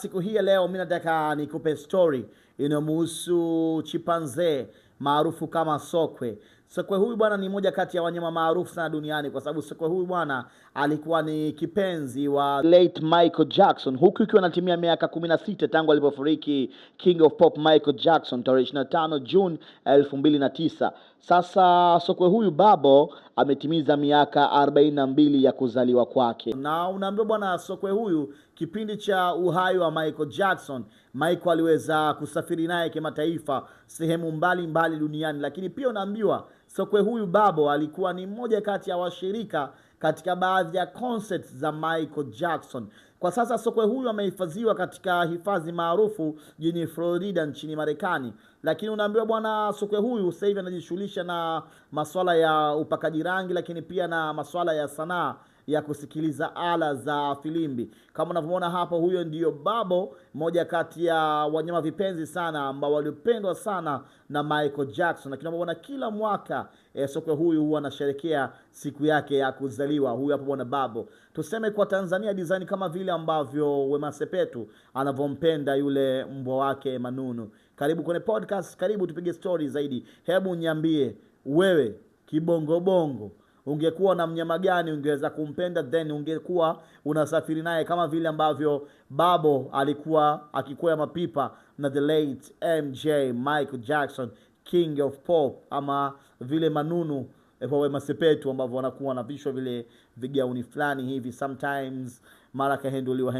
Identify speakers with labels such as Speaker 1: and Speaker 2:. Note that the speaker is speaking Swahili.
Speaker 1: siku hii ya leo mimi nataka nikupe story inayomhusu chimpanzee maarufu kama sokwe. Sokwe huyu bwana ni moja kati ya wanyama maarufu sana duniani, kwa sababu sokwe huyu bwana alikuwa ni kipenzi wa late Michael Jackson, huku ikiwa anatimia miaka 16 tangu alipofariki King of Pop Michael Jackson tarehe 25 June 2009. Sasa sokwe huyu Babo ametimiza miaka 42 ya kuzaliwa kwake, na unaambiwa bwana sokwe huyu kipindi cha uhai wa Michael Jackson, Michael aliweza kusafiri naye kimataifa sehemu mbalimbali duniani, lakini pia unaambiwa sokwe huyu Babo alikuwa ni mmoja kati ya washirika katika baadhi ya concerts za Michael Jackson. Kwa sasa sokwe huyu amehifadhiwa katika hifadhi maarufu jijini Florida nchini Marekani, lakini unaambiwa bwana sokwe huyu sasa hivi anajishughulisha na masuala ya upakaji rangi, lakini pia na masuala ya sanaa ya kusikiliza ala za filimbi. Kama unavyoona hapo, huyo ndiyo Babo, moja kati ya wanyama vipenzi sana ambao walipendwa sana na Michael Jackson. Lakini unaona kila mwaka sokwe huyu huwa anasherehekea siku yake ya kuzaliwa. Huyu hapo bwana Babo. Tuseme kwa Tanzania design kama vile ambavyo Wema Sepetu anavyompenda yule mbwa wake Manunu. Karibu kwenye podcast, karibu tupige story zaidi. Hebu niambie wewe kibongobongo, ungekuwa na mnyama gani ungeweza kumpenda, then ungekuwa unasafiri naye kama vile ambavyo Babo alikuwa akikwea mapipa na the late MJ Michael Jackson, King of Pop, ama vile Manunu kwa Wema Sepetu ambavyo wanakuwa na vishwa vile vigauni fulani hivi, sometimes mara kahenduliwa